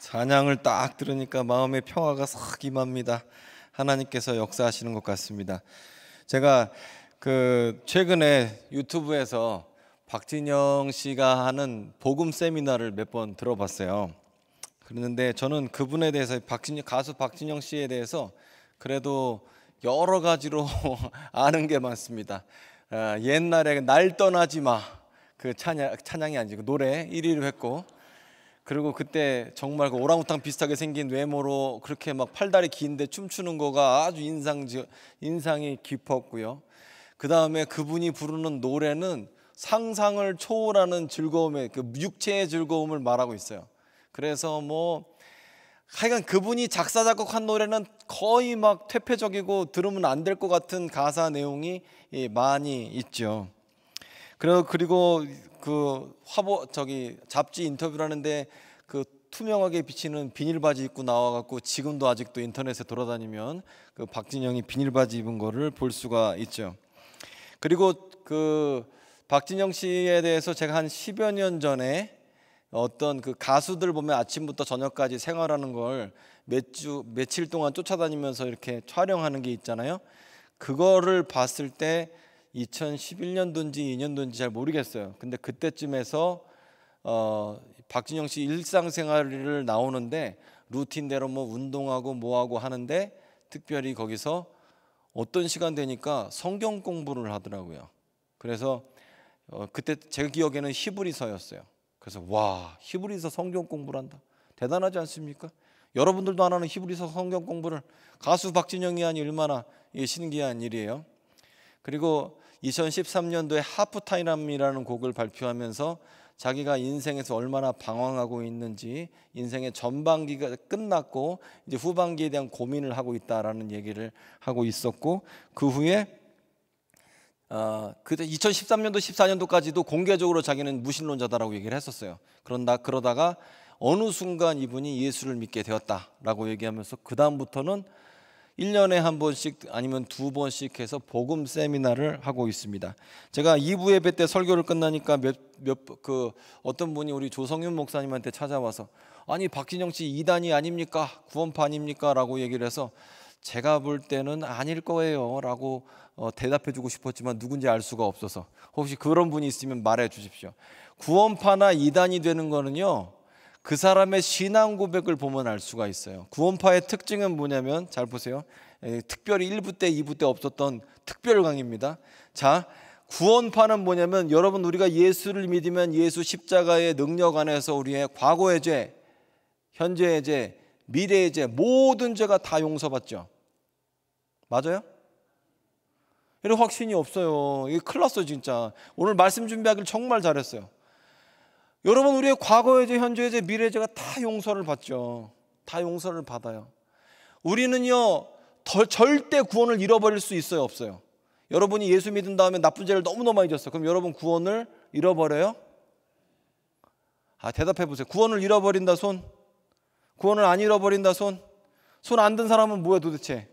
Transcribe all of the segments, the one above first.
찬양을 딱 들으니까 마음의 평화가 싹 임합니다. 하나님께서 역사하시는 것 같습니다. 제가 최근에 유튜브에서 박진영 씨가 하는 복음 세미나를 몇 번 들어봤어요. 그런데 저는 그분에 대해서 가수 박진영 씨에 대해서 그래도 여러 가지로 아는 게 많습니다. 옛날에 날 떠나지 마, 그 찬양이 아니고 노래 1위를 했고, 그리고 그때 정말 그 오랑우탄 비슷하게 생긴 외모로 그렇게 막 팔다리 긴데 춤추는 거가 아주 인상이 깊었고요. 그 다음에 그분이 부르는 노래는 상상을 초월하는 즐거움의, 그 육체의 즐거움을 말하고 있어요. 그래서 하여간 그분이 작사 작곡한 노래는 거의 막 퇴폐적이고 들으면 안 될 것 같은 가사 내용이 많이 있죠. 그리고 잡지 인터뷰를 하는데 그 투명하게 비치는 비닐바지 입고 나와갖고 지금도 아직도 인터넷에 돌아다니면 그 박진영이 비닐바지 입은 거를 볼 수가 있죠. 그리고 그 박진영 씨에 대해서 제가 한 10여 년 전에 어떤 그 가수들 보면 아침부터 저녁까지 생활하는 걸 며칠 동안 쫓아다니면서 이렇게 촬영하는 게 있잖아요. 그거를 봤을 때 2011년도인지 2년도인지 잘 모르겠어요. 근데 그때쯤에서 박진영 씨 일상생활을 나오는데 루틴대로 운동하고 뭐하고 하는데 특별히 거기서 어떤 시간 되니까 성경 공부를 하더라고요. 그래서 그때 제 기억에는 히브리서였어요. 그래서 와, 히브리서 성경 공부를 한다. 대단하지 않습니까? 여러분들도 안 하는 히브리서 성경 공부를 가수 박진영이 하니 얼마나 신기한 일이에요. 그리고 2013년도에 하프타임이라는 곡을 발표하면서 자기가 인생에서 얼마나 방황하고 있는지, 인생의 전반기가 끝났고 이제 후반기에 대한 고민을 하고 있다라는 얘기를 하고 있었고, 그 후에 그때 2013년도 14년도까지도 공개적으로 자기는 무신론자다라고 얘기를 했었어요. 그러다가 어느 순간 이분이 예수를 믿게 되었다라고 얘기하면서 그 다음부터는 1년에 한 번씩 아니면 2번씩 해서 복음 세미나를 하고 있습니다. 제가 2부 예배 때 설교를 끝나니까 어떤 분이 우리 조성윤 목사님한테 찾아와서 아니 박진영 씨 이단이 아닙니까? 구원파 아닙니까? 라고 얘기를 해서 제가 볼 때는 아닐 거예요 라고 대답해 주고 싶었지만 누군지 알 수가 없어서 혹시 그런 분이 있으면 말해 주십시오. 구원파나 이단이 되는 거는요, 그 사람의 신앙 고백을 보면 알 수가 있어요. 구원파의 특징은 뭐냐면 잘 보세요. 특별히 1부 때 2부 때 없었던 특별 강의입니다. 자, 구원파는 뭐냐면 여러분, 우리가 예수를 믿으면 예수 십자가의 능력 안에서 우리의 과거의 죄, 현재의 죄, 미래의 죄, 모든 죄가 다 용서받죠. 맞아요? 이런 확신이 없어요. 이게 큰일 났어요 진짜. 오늘 말씀 준비하기를 정말 잘했어요. 여러분, 우리의 과거의 죄, 현재의 죄, 미래의 죄가 다 용서를 받죠. 다 용서를 받아요. 우리는요 절대 구원을 잃어버릴 수 있어요, 없어요? 여러분이 예수 믿은 다음에 나쁜 죄를 너무너무 많이 졌어요. 그럼 여러분 구원을 잃어버려요? 대답해 보세요. 구원을 잃어버린다 손? 구원을 안 잃어버린다 손? 손 안 든 사람은 뭐야 도대체?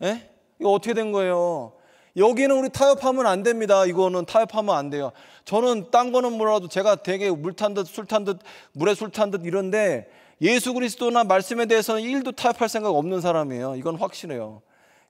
에? 이거 어떻게 된 거예요? 여기는 우리 타협하면 안 됩니다. 이거는 타협하면 안 돼요. 저는 딴 거는 몰라도 제가 되게 물 탄 듯 술 탄 듯 물에 술 탄 듯 이런데 예수 그리스도나 말씀에 대해서는 1도 타협할 생각 없는 사람이에요. 이건 확실해요.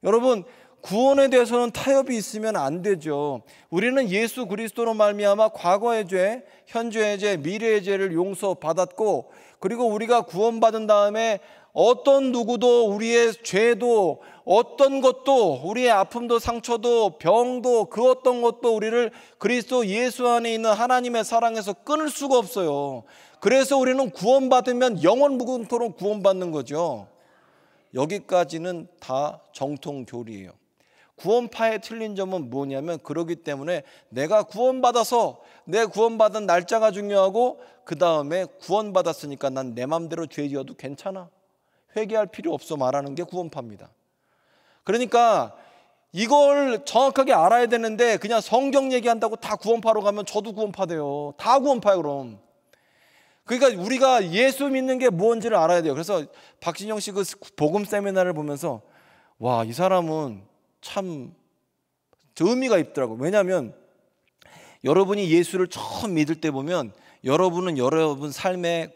여러분, 구원에 대해서는 타협이 있으면 안 되죠. 우리는 예수 그리스도로 말미암아 과거의 죄, 현재의 죄, 미래의 죄를 용서받았고, 그리고 우리가 구원받은 다음에 어떤 누구도 우리의 죄도 어떤 것도 우리의 아픔도 상처도 병도 그 어떤 것도 우리를 그리스도 예수 안에 있는 하나님의 사랑에서 끊을 수가 없어요. 그래서 우리는 구원받으면 영원 무궁토록 구원받는 거죠. 여기까지는 다 정통 교리예요. 구원파의 틀린 점은 뭐냐면, 그러기 때문에 내가 구원받아서 내 구원받은 날짜가 중요하고, 그 다음에 구원받았으니까 난 내 맘대로 죄 지어도 괜찮아, 회개할 필요 없어 말하는 게 구원파입니다. 그러니까 이걸 정확하게 알아야 되는데 그냥 성경 얘기한다고 다 구원파로 가면 저도 구원파 돼요. 다 구원파예요 그럼. 그러니까 우리가 예수 믿는 게 뭔지를 알아야 돼요. 그래서 박진영 씨 그 복음 세미나를 보면서 와, 이 사람은 참 의미가 있더라고요. 왜냐하면 여러분이 예수를 처음 믿을 때 보면 여러분은 여러분 삶의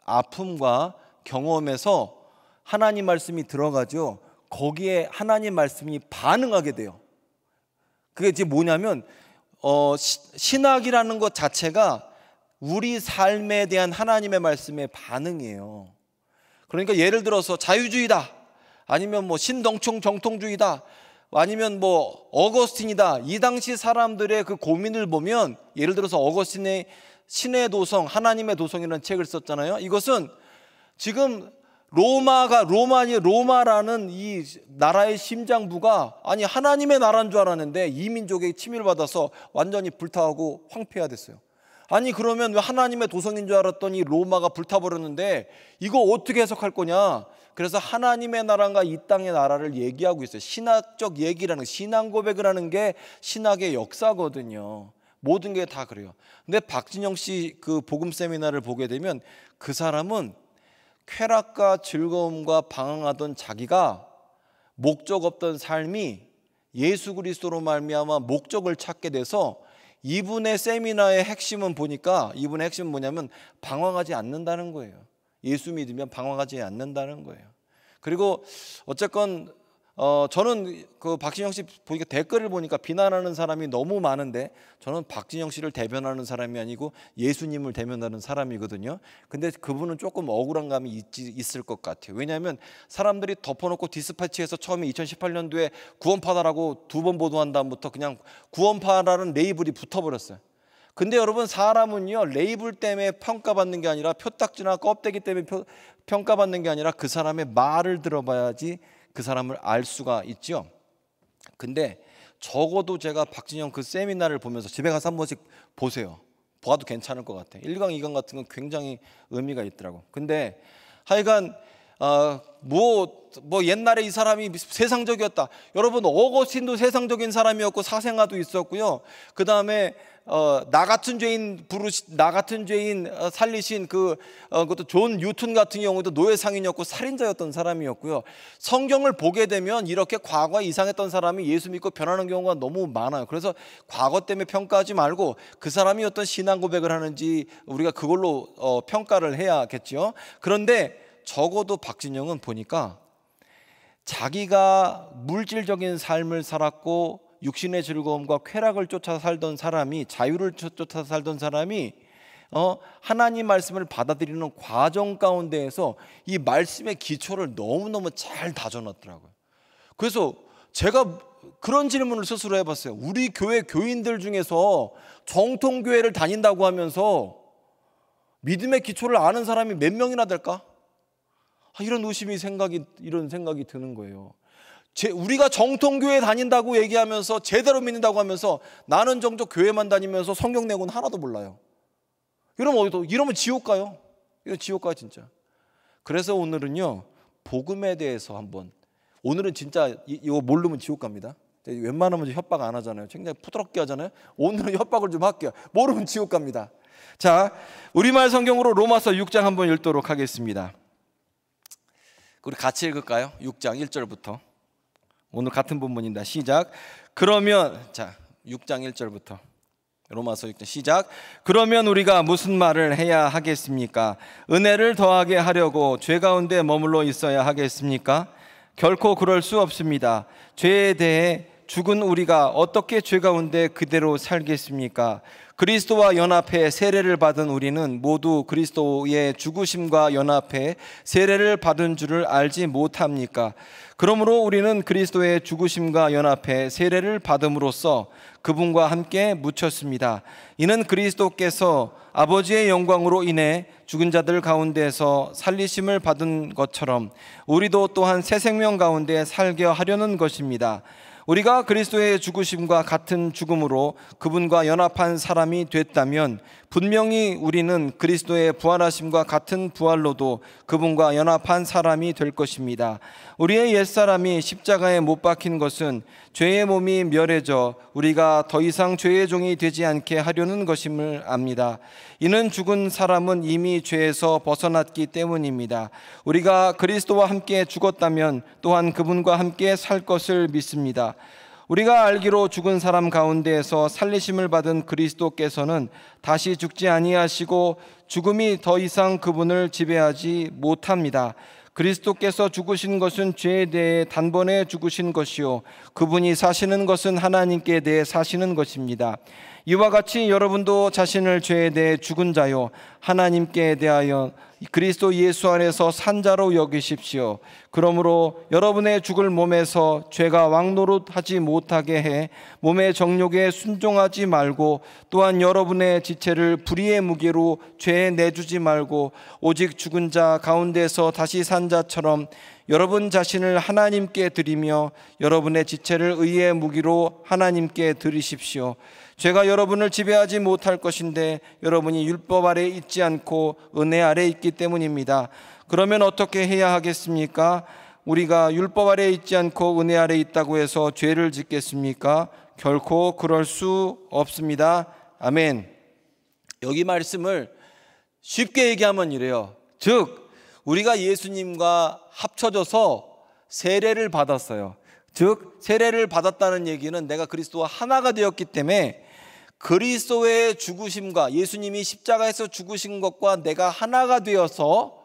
아픔과 경험에서 하나님 말씀이 들어가죠. 거기에 하나님 말씀이 반응하게 돼요. 그게 이제 뭐냐면 신학이라는 것 자체가 우리 삶에 대한 하나님의 말씀의 반응이에요. 그러니까 예를 들어서 자유주의다, 아니면 뭐 신동충 정통주의다, 아니면 뭐 어거스틴이다, 이 당시 사람들의 그 고민을 보면, 예를 들어서 어거스틴의 신의 도성, 하나님의 도성이라는 책을 썼잖아요. 이것은 지금 로마라는 이 나라의 심장부가 아니 하나님의 나라인 줄 알았는데 이민족에 침입을 받아서 완전히 불타고 황폐화됐어요. 아니 그러면 왜 하나님의 도성인 줄 알았더니 로마가 불타버렸는데 이거 어떻게 해석할 거냐? 그래서 하나님의 나라가 이 땅의 나라를 얘기하고 있어요. 신학적 얘기라는, 신앙 고백을 하는 게 신학의 역사거든요. 모든 게 다 그래요. 근데 박진영 씨 그 복음 세미나를 보게 되면 그 사람은 쾌락과 즐거움과 방황하던 자기가 목적 없던 삶이 예수 그리스도로 말미암아 목적을 찾게 돼서 이분의 세미나의 핵심은 보니까, 이분의 핵심은 뭐냐면 방황하지 않는다는 거예요. 예수 믿으면 방황하지 않는다는 거예요. 그리고 어쨌건 저는 그 박진영 씨 보니까 댓글을 보니까 비난하는 사람이 너무 많은데, 저는 박진영 씨를 대변하는 사람이 아니고 예수님을 대변하는 사람이거든요. 근데 그분은 조금 억울한 감이 있을 것 같아요. 왜냐하면 사람들이 덮어놓고 디스패치에서 처음에 2018년도에 구원파다라고 2번 보도한 다음부터 그냥 구원파라는 레이블이 붙어버렸어요. 근데 여러분, 사람은요 레이블 때문에 평가받는 게 아니라, 표딱지나 껍데기 때문에 평가받는 게 아니라 그 사람의 말을 들어봐야지 그 사람을 알 수가 있죠. 근데 적어도 제가 박진영 그 세미나를 보면서 집에 가서 한 번씩 보세요. 봐도 괜찮을 것 같아요. 1강, 2강 같은 건 굉장히 의미가 있더라고. 근데 하여간 뭐 옛날에 이 사람이 세상적이었다. 여러분, 어거스틴도 세상적인 사람이었고 사생아도 있었고요. 그 다음에 나 같은 죄인 살리신 그것도 존 뉴턴 같은 경우도 노예 상인이었고 살인자였던 사람이었고요. 성경을 보게 되면 이렇게 과거에 이상했던 사람이 예수 믿고 변하는 경우가 너무 많아요. 그래서 과거 때문에 평가하지 말고 그 사람이 어떤 신앙 고백을 하는지 우리가 그걸로 평가를 해야겠죠. 그런데 적어도 박진영은 보니까 자기가 물질적인 삶을 살았고 육신의 즐거움과 쾌락을 쫓아 살던 사람이, 자유를 쫓아 살던 사람이 하나님 말씀을 받아들이는 과정 가운데에서 이 말씀의 기초를 너무너무 잘 다져놨더라고요. 그래서 제가 그런 질문을 스스로 해봤어요. 우리 교회 교인들 중에서 정통교회를 다닌다고 하면서 믿음의 기초를 아는 사람이 몇 명이나 될까? 이런 이런 생각이 드는 거예요. 우리가 정통교회 다닌다고 얘기하면서 제대로 믿는다고 하면서 나는 정작 교회만 다니면서 성경 내용은 하나도 몰라요. 이러면 지옥 가요. 이건 지옥 가요 진짜. 그래서 오늘은요 복음에 대해서 한번, 오늘은 진짜 이거 모르면 지옥 갑니다. 웬만하면 협박 안 하잖아요. 굉장히 부드럽게 하잖아요. 오늘은 협박을 좀 할게요. 모르면 지옥 갑니다. 자, 우리말 성경으로 로마서 6장 한번 읽도록 하겠습니다. 우리 같이 읽을까요? 6장 1절부터. 오늘 같은 본문입니다. 시작. 그러면, 자, 6장 1절부터 로마서 6장 시작. 그러면 우리가 무슨 말을 해야 하겠습니까? 은혜를 더하게 하려고 죄 가운데 머물러 있어야 하겠습니까? 결코 그럴 수 없습니다. 죄에 대해 죽은 우리가 어떻게 죄 가운데 그대로 살겠습니까? 그리스도와 연합해 세례를 받은 우리는 모두 그리스도의 죽으심과 연합해 세례를 받은 줄을 알지 못합니까? 그러므로 우리는 그리스도의 죽으심과 연합해 세례를 받음으로써 그분과 함께 묻혔습니다. 이는 그리스도께서 아버지의 영광으로 인해 죽은 자들 가운데서 살리심을 받은 것처럼 우리도 또한 새 생명 가운데 살게 하려는 것입니다. 우리가 그리스도의 죽으심과 같은 죽음으로 그분과 연합한 사람이 됐다면 분명히 우리는 그리스도의 부활하심과 같은 부활로도 그분과 연합한 사람이 될 것입니다. 우리의 옛사람이 십자가에 못 박힌 것은 죄의 몸이 멸해져 우리가 더 이상 죄의 종이 되지 않게 하려는 것임을 압니다. 이는 죽은 사람은 이미 죄에서 벗어났기 때문입니다. 우리가 그리스도와 함께 죽었다면 또한 그분과 함께 살 것을 믿습니다. 우리가 알기로 죽은 사람 가운데에서 살리심을 받은 그리스도께서는 다시 죽지 아니하시고 죽음이 더 이상 그분을 지배하지 못합니다. 그리스도께서 죽으신 것은 죄에 대해 단번에 죽으신 것이요 그분이 사시는 것은 하나님께 대해 사시는 것입니다. 이와 같이 여러분도 자신을 죄에 대해 죽은 자요 하나님께 대하여 그리스도 예수 안에서 산 자로 여기십시오. 그러므로 여러분의 죽을 몸에서 죄가 왕노릇하지 못하게 해 몸의 정욕에 순종하지 말고, 또한 여러분의 지체를 불의의 무게로 죄에 내주지 말고 오직 죽은 자 가운데서 다시 산 자처럼 여러분 자신을 하나님께 드리며 여러분의 지체를 의의 무기로 하나님께 드리십시오. 죄가 여러분을 지배하지 못할 것인데 여러분이 율법 아래 있지 않고 은혜 아래 있기 때문입니다. 그러면 어떻게 해야 하겠습니까? 우리가 율법 아래 있지 않고 은혜 아래 있다고 해서 죄를 짓겠습니까? 결코 그럴 수 없습니다. 아멘. 여기 말씀을 쉽게 얘기하면 이래요. 즉 우리가 예수님과 합쳐져서 세례를 받았어요. 즉 세례를 받았다는 얘기는 내가 그리스도와 하나가 되었기 때문에 그리스도의 죽으심과 예수님이 십자가에서 죽으신 것과 내가 하나가 되어서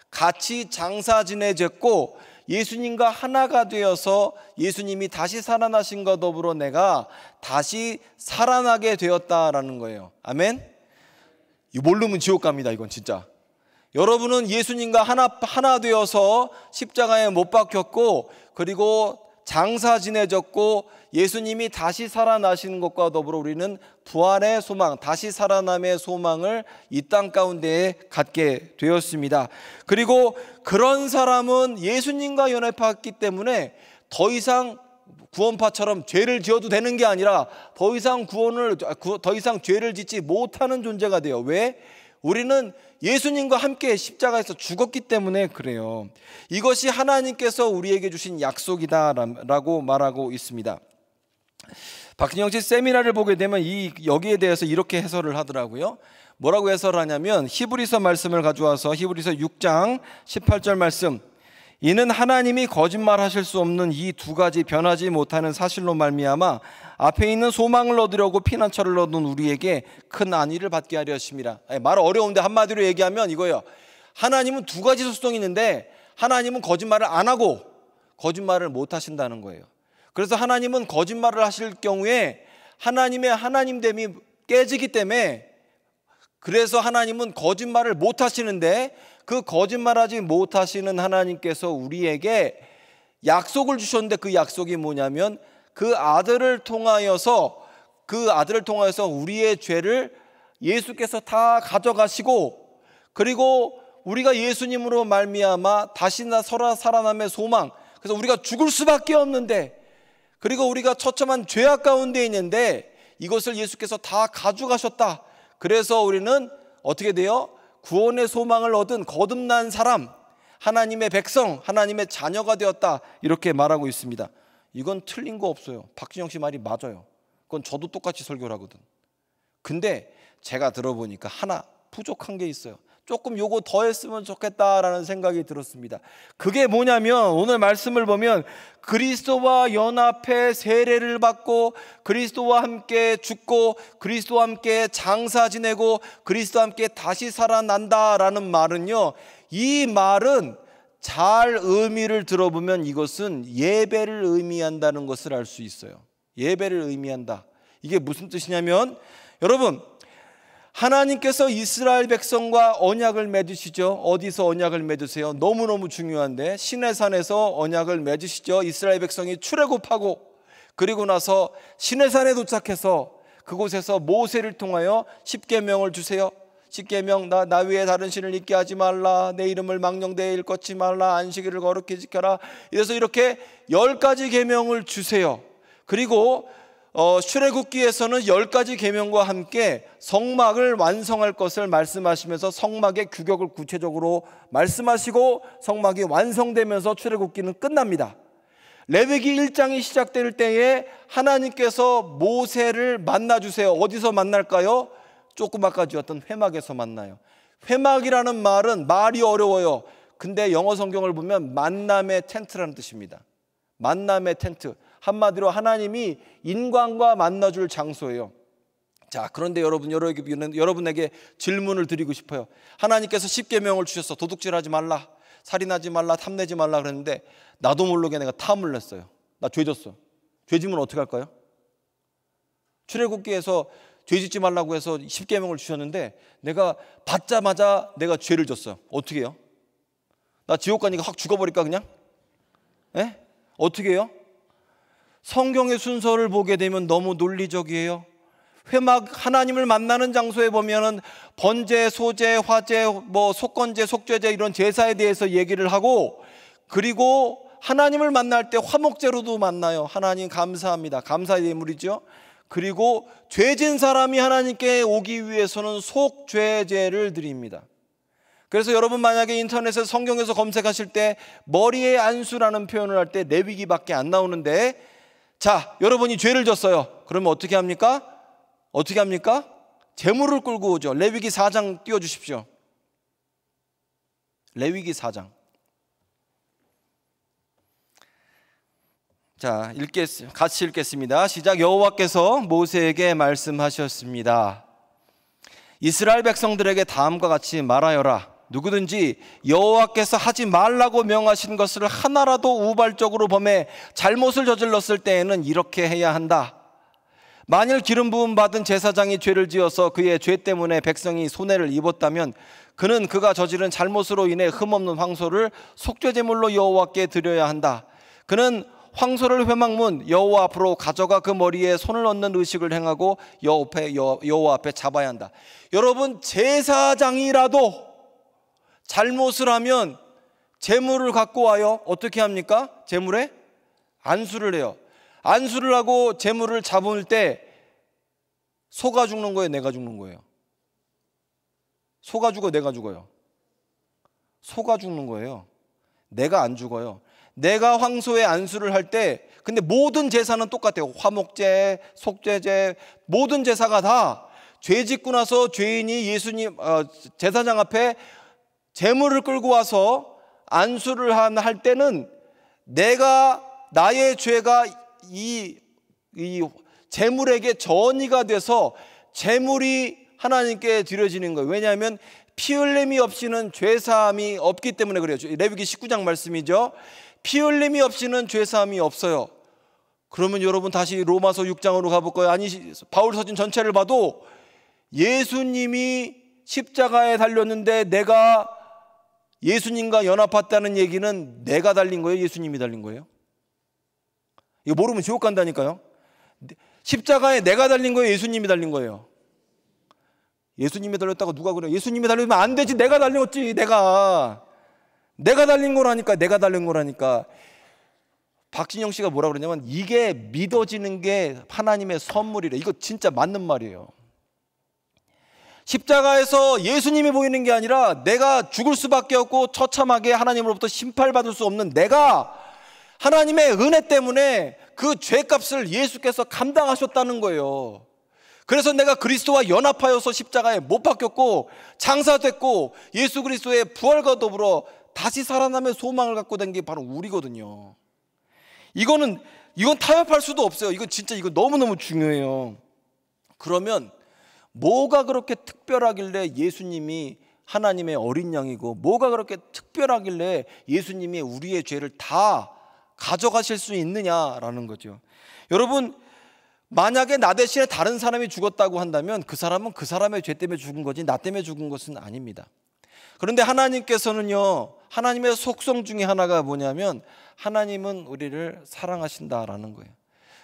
같이 장사 지내졌고, 예수님과 하나가 되어서 예수님이 다시 살아나신 것 더불어 내가 다시 살아나게 되었다라는 거예요. 아멘. 이 모르면 지옥 갑니다. 이건 진짜. 여러분은 예수님과 하나 되어서 십자가에 못 박혔고, 그리고 장사 지내졌고, 예수님이 다시 살아나시는 것과 더불어 우리는 부활의 소망, 다시 살아남의 소망을 이 땅 가운데에 갖게 되었습니다. 그리고 그런 사람은 예수님과 연합했기 때문에 더 이상 구원파처럼 죄를 지어도 되는 게 아니라 더 이상 죄를 짓지 못하는 존재가 돼요. 왜? 우리는 예수님과 함께 십자가에서 죽었기 때문에 그래요. 이것이 하나님께서 우리에게 주신 약속이다라고 말하고 있습니다. 박진영 씨 세미나를 보게 되면 여기에 대해서 이렇게 해설을 하더라고요. 뭐라고 해설하냐면 히브리서 말씀을 가져와서 히브리서 6장 18절 말씀, 이는 하나님이 거짓말하실 수 없는 이 두 가지 변하지 못하는 사실로 말미암아 앞에 있는 소망을 얻으려고 피난처를 얻은 우리에게 큰 안위를 받게 하려 하심이라. 말 어려운데 한마디로 얘기하면 이거예요. 하나님은 두 가지 소성이 있는데 하나님은 거짓말을 안 하고 거짓말을 못 하신다는 거예요. 그래서 하나님은 거짓말을 하실 경우에 하나님의 하나님됨이 깨지기 때문에, 그래서 하나님은 거짓말을 못 하시는데, 그 거짓말하지 못하시는 하나님께서 우리에게 약속을 주셨는데 그 약속이 뭐냐면 그 아들을 통하여서 우리의 죄를 예수께서 다 가져가시고, 그리고 우리가 예수님으로 말미암아 다시 살아남의 소망, 그래서 우리가 죽을 수밖에 없는데, 그리고 우리가 처참한 죄악 가운데 있는데 이것을 예수께서 다 가져가셨다. 그래서 우리는 어떻게 돼요? 구원의 소망을 얻은 거듭난 사람, 하나님의 백성, 하나님의 자녀가 되었다, 이렇게 말하고 있습니다. 이건 틀린 거 없어요. 박진영 씨 말이 맞아요. 그건 저도 똑같이 설교를 하거든. 근데 제가 들어보니까 하나 부족한 게 있어요. 조금 요거 더 했으면 좋겠다라는 생각이 들었습니다. 그게 뭐냐면 오늘 말씀을 보면 그리스도와 연합해 세례를 받고 그리스도와 함께 죽고 그리스도와 함께 장사 지내고 그리스도와 함께 다시 살아난다라는 말은요, 이 말은 잘 의미를 들어보면 이것은 예배를 의미한다는 것을 알 수 있어요. 예배를 의미한다. 이게 무슨 뜻이냐면, 여러분, 하나님께서 이스라엘 백성과 언약을 맺으시죠. 어디서 언약을 맺으세요? 너무너무 중요한데 시내산에서 언약을 맺으시죠. 이스라엘 백성이 출애굽하고, 그리고 나서 시내산에 도착해서 그곳에서 모세를 통하여 십계명을 주세요. 십계명, 나 위에 다른 신을 잊게 하지 말라, 내 이름을 망령되이 일컫지 말라, 안식일을 거룩히 지켜라. 그래서 이렇게 10가지 계명을 주세요. 그리고 출애굽기에서는 10가지 계명과 함께 성막을 완성할 것을 말씀하시면서 성막의 규격을 구체적으로 말씀하시고 성막이 완성되면서 출애굽기는 끝납니다. 레위기 1장이 시작될 때에 하나님께서 모세를 만나주세요. 어디서 만날까요? 조금 아까 지었던 회막에서 만나요. 회막이라는 말은 말이 어려워요. 근데 영어 성경을 보면 만남의 텐트라는 뜻입니다. 만남의 텐트. 한마디로 하나님이 인간과 만나줄 장소예요. 자, 그런데 여러분에게 질문을 드리고 싶어요. 하나님께서 10계명을 주셨어. 도둑질하지 말라, 살인하지 말라, 탐내지 말라 그랬는데 나도 모르게 내가 탐을 냈어요. 나 죄졌어. 죄지면 어떻게 할까요? 출애굽기에서 죄짓지 말라고 해서 10계명을 주셨는데 내가 받자마자 내가 죄를 졌어요. 어떻게 해요? 나 지옥 가니까 확 죽어버릴까 그냥? 예? 어떻게 해요? 성경의 순서를 보게 되면 너무 논리적이에요. 회막 하나님을 만나는 장소에 보면은 번제, 소제, 화제, 속건제, 속죄제 이런 제사에 대해서 얘기를 하고, 그리고 하나님을 만날 때 화목제로도 만나요. 하나님 감사합니다. 감사의 예물이죠. 그리고 죄진 사람이 하나님께 오기 위해서는 속죄제를 드립니다. 그래서 여러분 만약에 인터넷에서 성경에서 검색하실 때 머리에 안수라는 표현을 할 때 레위기밖에 안 나오는데, 자, 여러분이 죄를 졌어요. 그러면 어떻게 합니까? 어떻게 합니까? 제물을 끌고 오죠. 레위기 4장 띄워주십시오. 레위기 4장. 자, 같이 읽겠습니다. 시작. 여호와께서 모세에게 말씀하셨습니다. 이스라엘 백성들에게 다음과 같이 말하여라. 누구든지 여호와께서 하지 말라고 명하신 것을 하나라도 우발적으로 범해 잘못을 저질렀을 때에는 이렇게 해야 한다. 만일 기름 부음 받은 제사장이 죄를 지어서 그의 죄 때문에 백성이 손해를 입었다면 그는 그가 저지른 잘못으로 인해 흠없는 황소를 속죄제물로 여호와께 드려야 한다. 그는 황소를 회막문 여호와 앞으로 가져가 그 머리에 손을 얹는 의식을 행하고 여호와 앞에 잡아야 한다. 여러분, 제사장이라도 잘못을 하면 제물을 갖고 와요. 어떻게 합니까? 제물에 안수를 해요. 안수를 하고 제물을 잡을 때 소가 죽는 거예요? 내가 죽는 거예요? 소가 죽어? 내가 죽어요? 소가 죽는 거예요. 내가 안 죽어요. 내가 황소의 안수를 할 때, 근데 모든 제사는 똑같아요. 화목제, 속죄제, 모든 제사가 다 죄 짓고 나서 죄인이 제사장 앞에 제물을 끌고 와서 안수를 할 때는 나의 죄가 이 제물에게 전이가 돼서 제물이 하나님께 드려지는 거예요. 왜냐하면 피 흘림이 없이는 죄사함이 없기 때문에 그래요. 레위기 19장 말씀이죠. 피 흘림이 없이는 죄사함이 없어요. 그러면 여러분 다시 로마서 6장으로 가볼까요? 아니, 바울서신 전체를 봐도 예수님이 십자가에 달렸는데 내가 예수님과 연합했다는 얘기는 내가 달린 거예요? 예수님이 달린 거예요? 이거 모르면 지옥 간다니까요. 십자가에 내가 달린 거예요? 예수님이 달린 거예요? 예수님이 달렸다고 누가 그래요? 예수님이 달리면 안 되지. 내가 달렸지. 내가 달린 거라니까. 내가 달린 거라니까. 박진영 씨가 뭐라 그러냐면 이게 믿어지는 게 하나님의 선물이래. 이거 진짜 맞는 말이에요. 십자가에서 예수님이 보이는 게 아니라 내가 죽을 수밖에 없고 처참하게 하나님으로부터 심판받을 수 없는 내가 하나님의 은혜 때문에 그 죄값을 예수께서 감당하셨다는 거예요. 그래서 내가 그리스도와 연합하여서 십자가에 못 박혔고 장사됐고 예수 그리스도의 부활과 더불어 다시 살아남의 소망을 갖고 된 게 바로 우리거든요. 이건 타협할 수도 없어요. 이거 너무너무 중요해요. 그러면 뭐가 그렇게 특별하길래 예수님이 하나님의 어린 양이고 뭐가 그렇게 특별하길래 예수님이 우리의 죄를 다 가져가실 수 있느냐라는 거죠. 여러분, 만약에 나 대신에 다른 사람이 죽었다고 한다면 그 사람은 그 사람의 죄 때문에 죽은 거지 나 때문에 죽은 것은 아닙니다. 그런데 하나님께서는요, 하나님의 속성 중에 하나가 뭐냐면 하나님은 우리를 사랑하신다라는 거예요.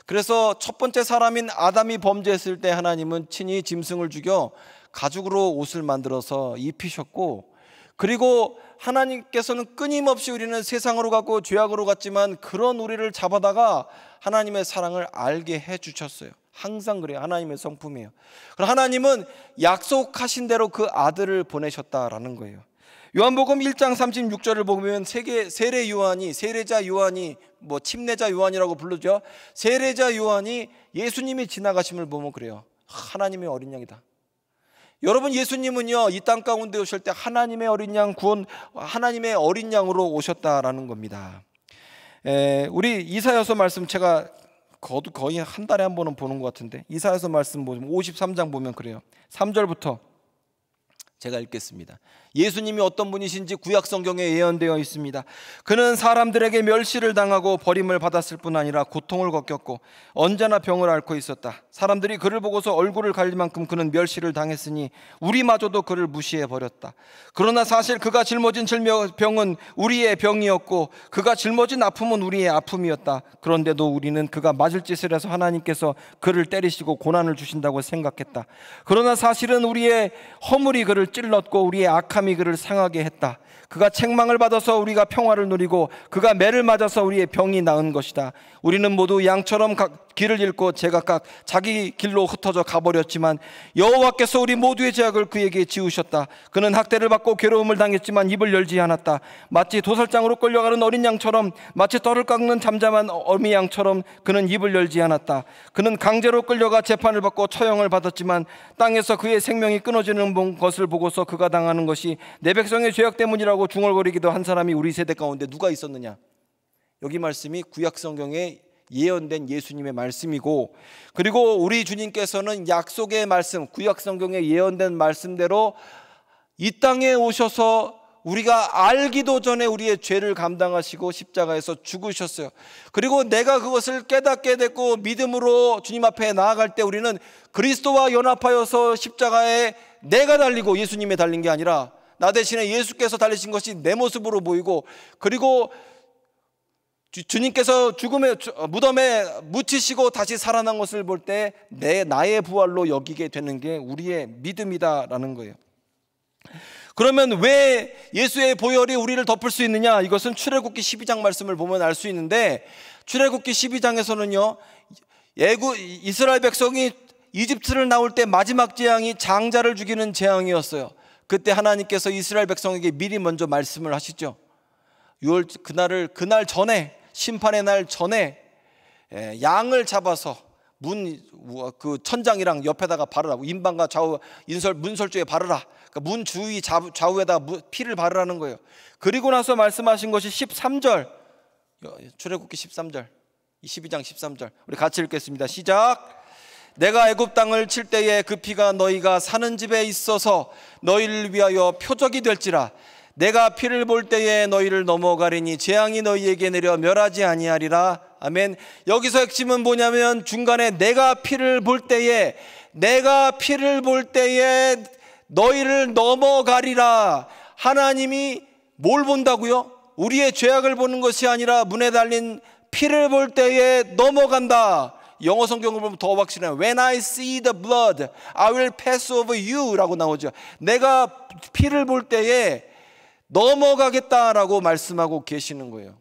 그래서 첫 번째 사람인 아담이 범죄했을 때 하나님은 친히 짐승을 죽여 가죽으로 옷을 만들어서 입히셨고, 그리고 하나님께서는 끊임없이 우리는 세상으로 갔고 죄악으로 갔지만 그런 우리를 잡아다가 하나님의 사랑을 알게 해주셨어요. 항상 그래요. 하나님의 성품이에요. 그럼 하나님은 약속하신 대로 그 아들을 보내셨다라는 거예요. 요한복음 1장 36절을 보면 세례자 요한이 침례자 요한이라고 부르죠. 세례자 요한이 예수님이 지나가심을 보면 그래요. 하나님의 어린 양이다. 여러분, 예수님은요 이 땅 가운데 오실 때 하나님의 어린 양 하나님의 어린 양으로 오셨다라는 겁니다. 우리 이사야서 말씀 제가 거의 한 달에 한 번은 보는 것 같은데, 이사야서 말씀 보면 53장 보면 그래요. 3절부터 제가 읽겠습니다. 예수님이 어떤 분이신지 구약 성경에 예언되어 있습니다. 그는 사람들에게 멸시를 당하고 버림을 받았을 뿐 아니라 고통을 겪었고 언제나 병을 앓고 있었다. 사람들이 그를 보고서 얼굴을 가릴 만큼 그는 멸시를 당했으니 우리마저도 그를 무시해 버렸다. 그러나 사실 그가 짊어진 병은 우리의 병이었고 그가 짊어진 아픔은 우리의 아픔이었다. 그런데도 우리는 그가 맞을 짓을 해서 하나님께서 그를 때리시고 고난을 주신다고 생각했다. 그러나 사실은 우리의 허물이 그를 찔렀고 우리의 악함이 그를 상하게 했다. 그가 책망을 받아서 우리가 평화를 누리고 그가 매를 맞아서 우리의 병이 나은 것이다. 우리는 모두 양처럼 길을 잃고 제각각 자기 길로 흩어져 가버렸지만 여호와께서 우리 모두의 죄악을 그에게 지우셨다. 그는 학대를 받고 괴로움을 당했지만 입을 열지 않았다. 마치 도살장으로 끌려가는 어린 양처럼, 마치 떨을 깎는 잠잠한 어미 양처럼 그는 입을 열지 않았다. 그는 강제로 끌려가 재판을 받고 처형을 받았지만 땅에서 그의 생명이 끊어지는 것을 보고서 그가 당하는 것이 내 백성의 죄악 때문이라고 중얼거리기도 한 사람이 우리 세대 가운데 누가 있었느냐? 여기 말씀이 구약 성경에 예언된 예수님의 말씀이고, 그리고 우리 주님께서는 약속의 말씀, 구약 성경에 예언된 말씀대로 이 땅에 오셔서 우리가 알기도 전에 우리의 죄를 감당하시고 십자가에서 죽으셨어요. 그리고 내가 그것을 깨닫게 됐고 믿음으로 주님 앞에 나아갈 때 우리는 그리스도와 연합하여서 십자가에 내가 달리고 예수님이 달린 게 아니라 나 대신에 예수께서 달리신 것이 내 모습으로 보이고, 그리고 주님께서 죽음의 무덤에 묻히시고 다시 살아난 것을 볼 때 나의 부활로 여기게 되는 게 우리의 믿음이다라는 거예요. 그러면 왜 예수의 보혈이 우리를 덮을 수 있느냐? 이것은 출애굽기 12장 말씀을 보면 알 수 있는데, 출애굽기 12장에서는요 이스라엘 백성이 이집트를 나올 때 마지막 재앙이 장자를 죽이는 재앙이었어요. 그때 하나님께서 이스라엘 백성에게 미리 먼저 말씀을 하시죠. 그날 전에, 심판의 날 전에 양을 잡아서 그 천장이랑 옆에다가 바르라고, 인방과 좌우 문설주에 바르라. 그러니까 문 주위 좌우에다 피를 바르라는 거예요. 그리고 나서 말씀하신 것이 13절, 출애굽기 13절, 12장 13절, 우리 같이 읽겠습니다. 시작. 내가 애굽 땅을 칠 때에 그 피가 너희가 사는 집에 있어서 너희를 위하여 표적이 될지라. 내가 피를 볼 때에 너희를 넘어가리니 재앙이 너희에게 내려 멸하지 아니하리라. 아멘. 여기서 핵심은 뭐냐면 중간에 내가 피를 볼 때에 너희를 넘어가리라. 하나님이 뭘 본다고요? 우리의 죄악을 보는 것이 아니라 문에 달린 피를 볼 때에 넘어간다. 영어 성경을 보면 더 확실해요. When I see the blood, I will pass over you 라고 나오죠. 내가 피를 볼 때에 넘어가겠다라고 말씀하고 계시는 거예요.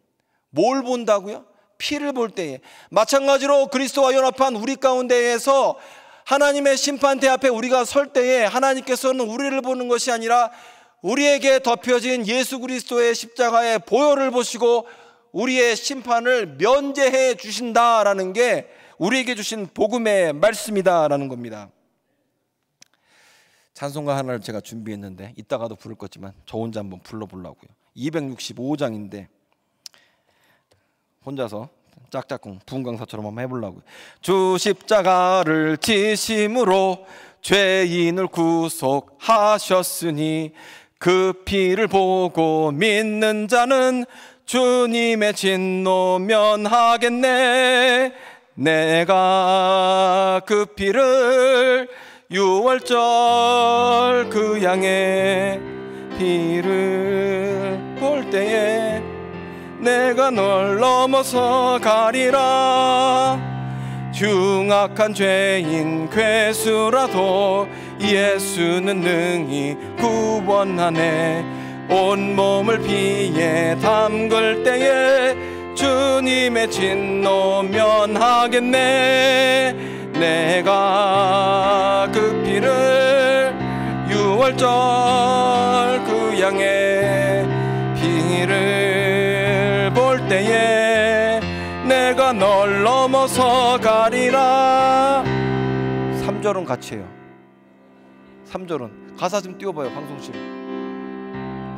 뭘 본다고요? 피를 볼 때에. 마찬가지로 그리스도와 연합한 우리 가운데에서 하나님의 심판대 앞에 우리가 설 때에 하나님께서는 우리를 보는 것이 아니라 우리에게 덮여진 예수 그리스도의 십자가의 보혈을 보시고 우리의 심판을 면제해 주신다라는 게 우리에게 주신 복음의 말씀이다라는 겁니다. 찬송가 하나를 제가 준비했는데 이따가도 부를 거지만 저 혼자 한번 불러보려고요. 265장인데 혼자서 짝짝꿍 부흥강사처럼 한번 해보려고요. 주 십자가를 지심으로 죄인을 구속하셨으니 그 피를 보고 믿는 자는 주님의 진노 면하겠네. 내가 그 피를 6월절 그 양의 피를 볼 때에 내가 널 넘어서 가리라. 흉악한 죄인 괴수라도 예수는 능히 구원하네. 온몸을 피에 담글 때에 주님의 진노 면하겠네. 내가 그 피를 6월절 그 양의 피를 볼 때에 내가 널 넘어서 가리라. 3절은 같이 해요. 3절은 가사 좀 띄워봐요 방송실.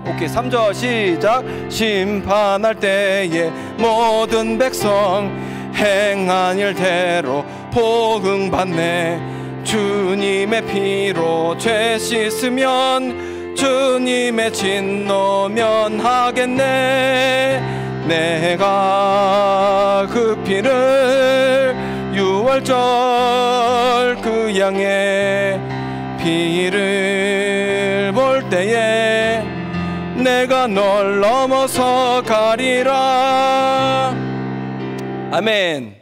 오케이 3절 시작. 심판할 때에 모든 백성 행한 일대로 복응 받네. 주님의 피로 죄 씻으면 주님의 진노 면하겠네. 내가 그 피를 유월절 그 양의 피를 볼 때에 내가 널 넘어서 가리라. 아멘.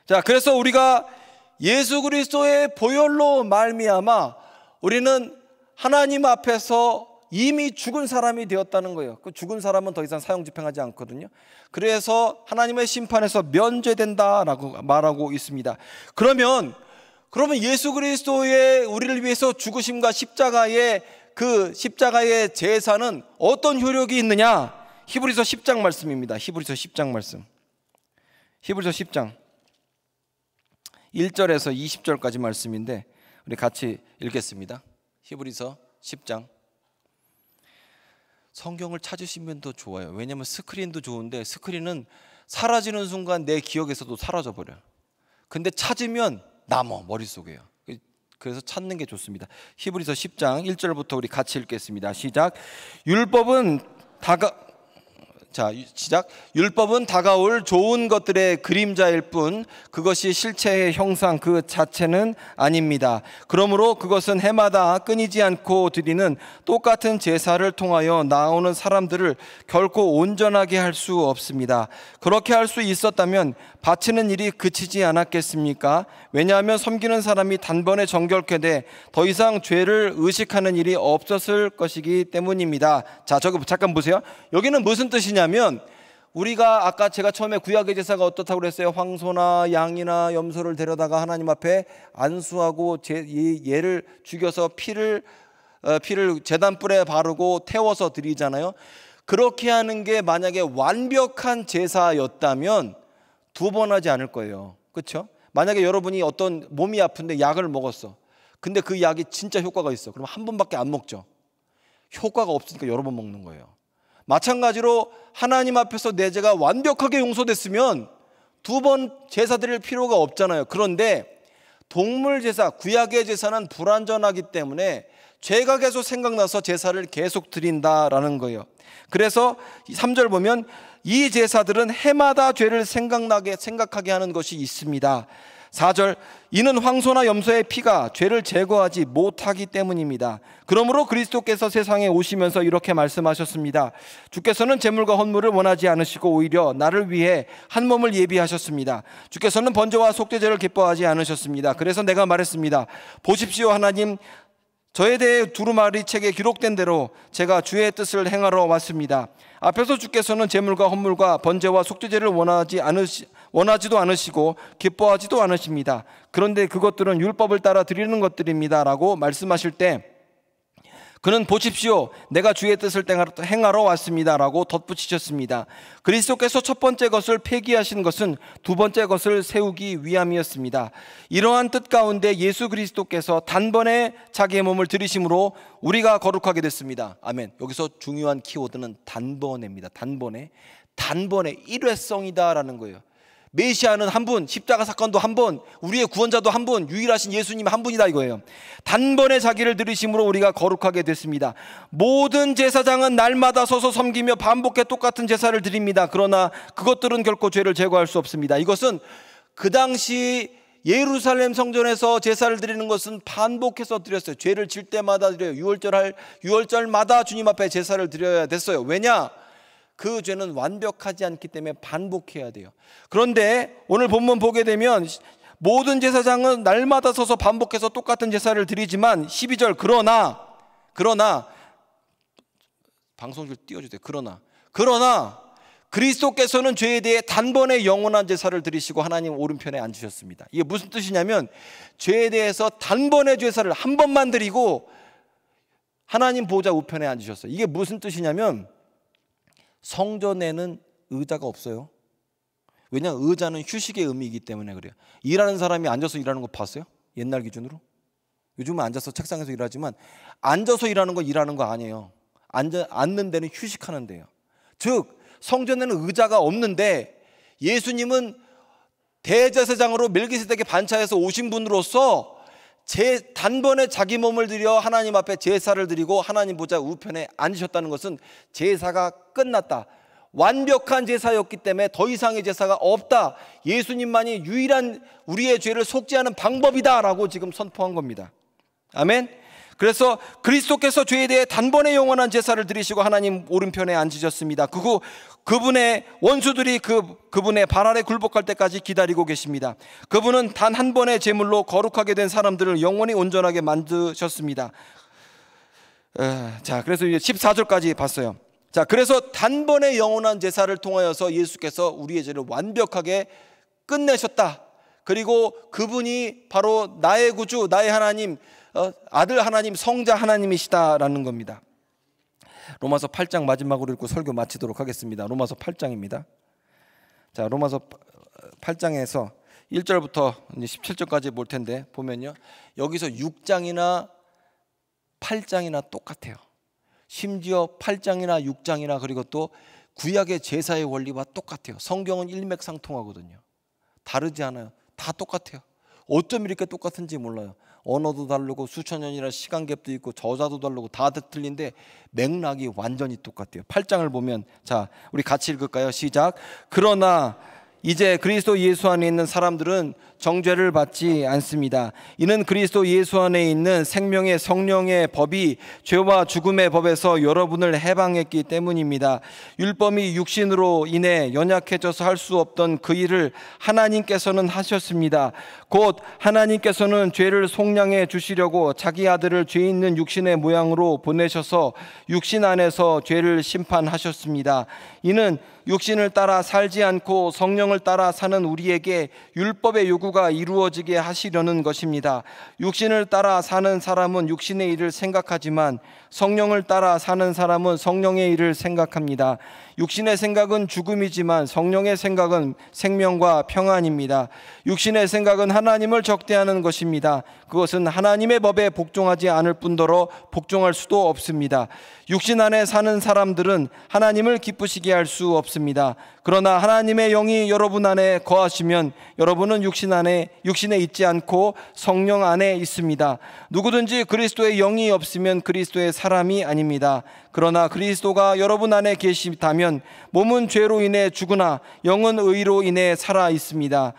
자, 그래서 우리가 예수 그리스도의 보혈로 말미암아 우리는 하나님 앞에서 이미 죽은 사람이 되었다는 거예요. 그 죽은 사람은 더 이상 사형 집행하지 않거든요. 그래서 하나님의 심판에서 면제된다라고 말하고 있습니다. 그러면 예수 그리스도의 우리를 위해서 죽으심과 십자가의 그 십자가의 제사는 어떤 효력이 있느냐? 히브리서 10장 말씀입니다. 히브리서 10장 말씀. 히브리서 10장 1절에서 20절까지 말씀인데 우리 같이 읽겠습니다. 히브리서 10장. 성경을 찾으시면 더 좋아요. 왜냐하면 스크린도 좋은데 스크린은 사라지는 순간 내 기억에서도 사라져 버려요. 근데 찾으면 남아 머릿속에요. 그래서 찾는 게 좋습니다. 히브리서 10장 1절부터 우리 같이 읽겠습니다. 시작. 율법은 다가올 좋은 것들의 그림자일 뿐 그것이 실체의 형상 그 자체는 아닙니다. 그러므로 그것은 해마다 끊이지 않고 드리는 똑같은 제사를 통하여 나오는 사람들을 결코 온전하게 할 수 없습니다. 그렇게 할 수 있었다면 바치는 일이 그치지 않았겠습니까? 왜냐하면 섬기는 사람이 단번에 정결케 돼 더 이상 죄를 의식하는 일이 없었을 것이기 때문입니다. 자, 저거 잠깐 보세요. 여기는 무슨 뜻이냐면 우리가 아까 제가 처음에 구약의 제사가 어떻다고 그랬어요? 황소나 양이나 염소를 데려다가 하나님 앞에 안수하고 얘를 죽여서 피를 제단불에 바르고 태워서 드리잖아요. 그렇게 하는 게 만약에 완벽한 제사였다면 2번 하지 않을 거예요. 그렇죠? 만약에 여러분이 어떤 몸이 아픈데 약을 먹었어. 근데 그 약이 진짜 효과가 있어. 그럼 한 번밖에 안 먹죠. 효과가 없으니까 여러 번 먹는 거예요. 마찬가지로 하나님 앞에서 내 죄가 완벽하게 용서됐으면 2번 제사 드릴 필요가 없잖아요. 그런데 동물 제사, 구약의 제사는 불완전하기 때문에 죄가 계속 생각나서 제사를 계속 드린다라는 거예요. 그래서 3절 보면 이 제사들은 해마다 죄를 생각하게 하는 것이 있습니다. 4절, 이는 황소나 염소의 피가 죄를 제거하지 못하기 때문입니다. 그러므로 그리스도께서 세상에 오시면서 이렇게 말씀하셨습니다. 주께서는 제물과 헌물을 원하지 않으시고 오히려 나를 위해 한 몸을 예비하셨습니다. 주께서는 번제와 속죄제를 기뻐하지 않으셨습니다. 그래서 내가 말했습니다. 보십시오, 하나님, 저에 대해 두루마리 책에 기록된 대로 제가 주의 뜻을 행하러 왔습니다. 앞에서 주께서는 제물과 헌물과 번제와 속죄제를 원하지도 않으시고 기뻐하지도 않으십니다. 그런데 그것들은 율법을 따라 드리는 것들입니다 라고 말씀하실 때 그는 보십시오, 내가 주의 뜻을 행하러 왔습니다 라고 덧붙이셨습니다. 그리스도께서 첫 번째 것을 폐기하신 것은 두 번째 것을 세우기 위함이었습니다. 이러한 뜻 가운데 예수 그리스도께서 단번에 자기의 몸을 들이심으로 우리가 거룩하게 됐습니다. 아멘. 여기서 중요한 키워드는 단번에입니다. 단번에 일회성이다라는 거예요. 메시아는 한 분, 십자가 사건도 한 번, 우리의 구원자도 한 분, 유일하신 예수님 한 분이다 이거예요. 단번에 자기를 들이심으로 우리가 거룩하게 됐습니다. 모든 제사장은 날마다 서서 섬기며 반복해 똑같은 제사를 드립니다. 그러나 그것들은 결코 죄를 제거할 수 없습니다. 이것은 그 당시 예루살렘 성전에서 제사를 드리는 것은 반복해서 드렸어요. 죄를 질 때마다 드려요. 유월절마다 주님 앞에 제사를 드려야 됐어요. 왜냐? 그 죄는 완벽하지 않기 때문에 반복해야 돼요. 그런데 오늘 본문 보게 되면 모든 제사장은 날마다 서서 반복해서 똑같은 제사를 드리지만 12절 그러나 방송실 띄워주세요. 그러나 그리스도께서는 죄에 대해 단번에 영원한 제사를 드리시고 하나님 오른편에 앉으셨습니다. 이게 무슨 뜻이냐면 죄에 대해서 단번에 제사를 한 번만 드리고 하나님 보좌 우편에 앉으셨어요. 이게 무슨 뜻이냐면 성전에는 의자가 없어요. 왜냐하면 의자는 휴식의 의미이기 때문에 그래요. 일하는 사람이 앉아서 일하는 거 봤어요? 옛날 기준으로? 요즘은 앉아서 책상에서 일하지만 앉아서 일하는 거 일하는 거 아니에요. 앉는 데는 휴식하는 데예요. 즉 성전에는 의자가 없는데 예수님은 대제사장으로 멜기세덱의 반차에서 오신 분으로서 단번에 자기 몸을 들여 하나님 앞에 제사를 드리고 하나님 보좌 우편에 앉으셨다는 것은 제사가 끝났다, 완벽한 제사였기 때문에 더 이상의 제사가 없다, 예수님만이 유일한 우리의 죄를 속죄하는 방법이다 라고 지금 선포한 겁니다. 아멘. 그래서 그리스도께서 죄에 대해 단번에 영원한 제사를 드리시고 하나님 오른편에 앉으셨습니다. 그분의 원수들이 그분의 발 아래 굴복할 때까지 기다리고 계십니다. 그분은 단 한 번의 제물로 거룩하게 된 사람들을 영원히 온전하게 만드셨습니다. 자, 그래서 이제 14절까지 봤어요. 자, 그래서 단번에 영원한 제사를 통하여서 예수께서 우리의 죄를 완벽하게 끝내셨다. 그리고 그분이 바로 나의 구주, 나의 하나님, 아들 하나님, 성자 하나님이시다라는 겁니다. 로마서 8장 마지막으로 읽고 설교 마치도록 하겠습니다. 로마서 8장입니다. 자, 로마서 8장에서 1절부터 이제 17절까지 볼 텐데 보면요, 여기서 6장이나 8장이나 똑같아요. 심지어 8장이나 6장이나 그리고 또 구약의 제사의 원리와 똑같아요. 성경은 일맥상통하거든요. 다르지 않아요. 다 똑같아요. 어쩜 이렇게 똑같은지 몰라요. 언어도 다르고 수천 년이라 시간갭도 있고 저자도 다르고 다 틀린데 맥락이 완전히 똑같아요. 8장을 보면, 자, 우리 같이 읽을까요? 시작. 그러나 이제 그리스도 예수 안에 있는 사람들은 정죄를 받지 않습니다. 이는 그리스도 예수 안에 있는 생명의 성령의 법이 죄와 죽음의 법에서 여러분을 해방했기 때문입니다. 율법이 육신으로 인해 연약해져서 할 수 없던 그 일을 하나님께서는 하셨습니다. 곧 하나님께서는 죄를 속량해 주시려고 자기 아들을 죄 있는 육신의 모양으로 보내셔서 육신 안에서 죄를 심판하셨습니다. 이는 육신을 따라 살지 않고 성령을 따라 사는 우리에게 율법의 요구가 이루어지게 하시려는 것입니다. 육신을 따라 사는 사람은 육신의 일을 생각하지만 성령을 따라 사는 사람은 성령의 일을 생각합니다. 육신의 생각은 죽음이지만 성령의 생각은 생명과 평안입니다. 육신의 생각은 하나님을 적대하는 것입니다. 그것은 하나님의 법에 복종하지 않을 뿐더러 복종할 수도 없습니다. 육신 안에 사는 사람들은 하나님을 기쁘시게 할 수 없습니다. 그러나 하나님의 영이 여러분 안에 거하시면 여러분은 육신에 있지 않고 성령 안에 있습니다. 누구든지 그리스도의 영이 없으면 그리스도의 사람이 아닙니다. 그러나 그리스도가 여러분 안에 계시다면 몸은 죄로 인해 죽으나 영은 의로 인해 살아 있습니다.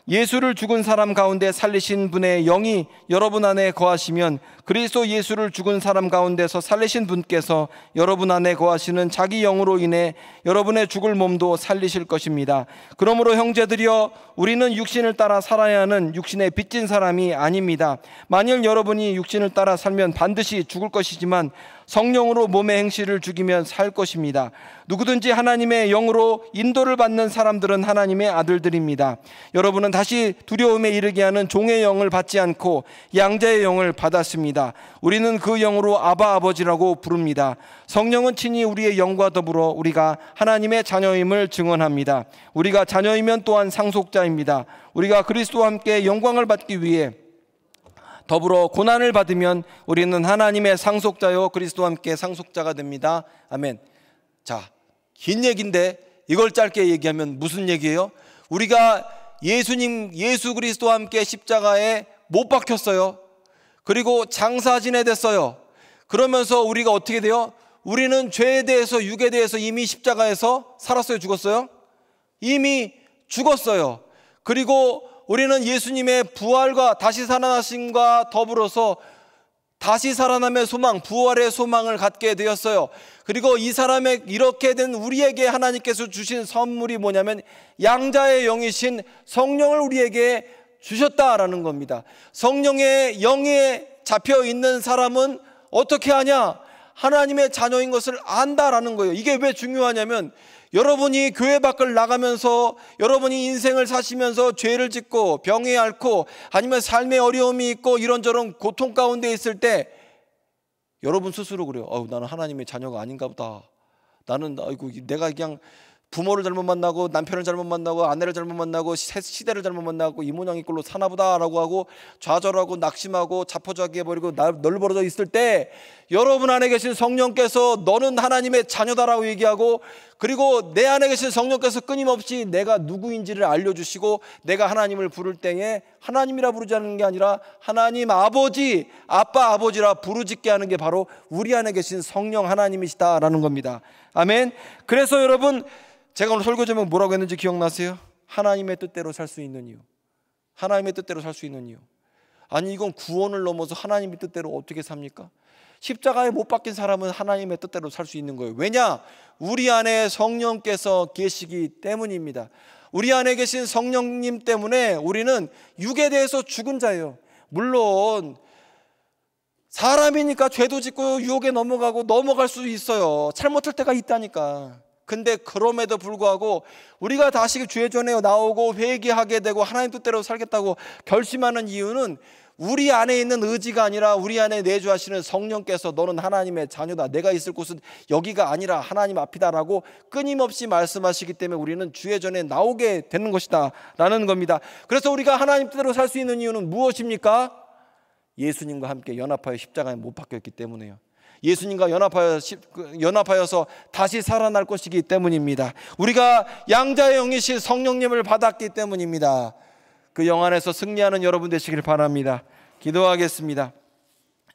예수를 죽은 사람 가운데 살리신 분의 영이 여러분 안에 거하시면 그리스도 예수를 죽은 사람 가운데서 살리신 분께서 여러분 안에 거하시는 자기 영으로 인해 여러분의 죽을 몸도 살리실 것입니다. 그러므로 형제들이여, 우리는 육신을 따라 살아야 하는 육신에 빚진 사람이 아닙니다. 만일 여러분이 육신을 따라 살면 반드시 죽을 것이지만 성령으로 몸의 행실을 죽이면 살 것입니다. 누구든지 하나님의 영으로 인도를 받는 사람들은 하나님의 아들들입니다. 여러분은 다시 두려움에 이르게 하는 종의 영을 받지 않고 양자의 영을 받았습니다. 우리는 그 영으로 아바 아버지라고 부릅니다. 성령은 친히 우리의 영과 더불어 우리가 하나님의 자녀임을 증언합니다. 우리가 자녀이면 또한 상속자입니다. 우리가 그리스도와 함께 영광을 받기 위해 더불어 고난을 받으면 우리는 하나님의 상속자요 그리스도와 함께 상속자가 됩니다. 아멘. 자, 긴 얘기인데 이걸 짧게 얘기하면 무슨 얘기예요? 우리가 예수 그리스도와 함께 십자가에 못 박혔어요. 그리고 장사 지내댔어요. 그러면서 우리가 어떻게 돼요? 우리는 죄에 대해서, 육에 대해서 이미 십자가에서 살았어요, 죽었어요? 이미 죽었어요. 그리고 우리는 예수님의 부활과 다시 살아나심과 더불어서 다시 살아남의 소망, 부활의 소망을 갖게 되었어요. 그리고 이 사람의 이렇게 된 우리에게 하나님께서 주신 선물이 뭐냐면 양자의 영이신 성령을 우리에게 주셨다라는 겁니다. 성령의 영에 잡혀 있는 사람은 어떻게 하냐? 하나님의 자녀인 것을 안다라는 거예요. 이게 왜 중요하냐면 여러분이 교회 밖을 나가면서 여러분이 인생을 사시면서 죄를 짓고 병에 앓고 아니면 삶의 어려움이 있고 이런저런 고통 가운데 있을 때 여러분 스스로 그래요. 나는 하나님의 자녀가 아닌가 보다. 나는 내가 그냥 부모를 잘못 만나고 남편을 잘못 만나고 아내를 잘못 만나고 시대를 잘못 만나고 이 모양 이 꼴로 사나보다라고 하고 좌절하고 낙심하고 자포자기 해버리고 널브러져 있을 때 여러분 안에 계신 성령께서 너는 하나님의 자녀다라고 얘기하고, 그리고 내 안에 계신 성령께서 끊임없이 내가 누구인지를 알려주시고, 내가 하나님을 부를 때에 하나님이라 부르지 않는 게 아니라 하나님 아버지, 아빠 아버지라 부르짖게 하는 게 바로 우리 안에 계신 성령 하나님이시다라는 겁니다. 아멘. 그래서 여러분, 제가 오늘 설교 제목 뭐라고 했는지 기억나세요? 하나님의 뜻대로 살 수 있는 이유. 하나님의 뜻대로 살 수 있는 이유. 아니, 이건 구원을 넘어서 하나님의 뜻대로 어떻게 삽니까? 십자가에 못 박힌 사람은 하나님의 뜻대로 살 수 있는 거예요. 왜냐? 우리 안에 성령께서 계시기 때문입니다. 우리 안에 계신 성령님 때문에 우리는 육에 대해서 죽은 자예요. 물론 사람이니까 죄도 짓고 유혹에 넘어갈 수 있어요. 잘못할 때가 있다니까. 근데 그럼에도 불구하고 우리가 다시 주의 전에 나오고 회개하게 되고 하나님 뜻대로 살겠다고 결심하는 이유는 우리 안에 있는 의지가 아니라 우리 안에 내주하시는 성령께서 너는 하나님의 자녀다, 내가 있을 곳은 여기가 아니라 하나님 앞이다라고 끊임없이 말씀하시기 때문에 우리는 주의 전에 나오게 되는 것이다 라는 겁니다. 그래서 우리가 하나님 뜻대로 살 수 있는 이유는 무엇입니까? 예수님과 함께 연합하여 십자가에 못 박혔기 때문에요. 예수님과 연합하여서 다시 살아날 것이기 때문입니다. 우리가 양자의 영이신 성령님을 받았기 때문입니다. 그 영 안에서 승리하는 여러분 되시길 바랍니다. 기도하겠습니다.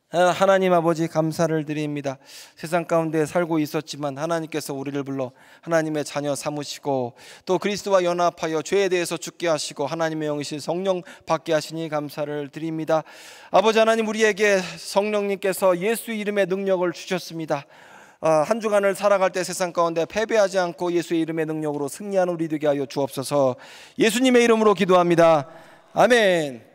하나님 아버지, 감사를 드립니다. 세상 가운데 살고 있었지만 하나님께서 우리를 불러 하나님의 자녀 삼으시고 또 그리스도와 연합하여 죄에 대해서 죽게 하시고 하나님의 영이신 성령 받게 하시니 감사를 드립니다. 아버지 하나님, 우리에게 성령님께서 예수 이름의 능력을 주셨습니다. 한 주간을 살아갈 때 세상 가운데 패배하지 않고 예수의 이름의 능력으로 승리하는 우리 되게 하여 주옵소서. 예수님의 이름으로 기도합니다. 아멘.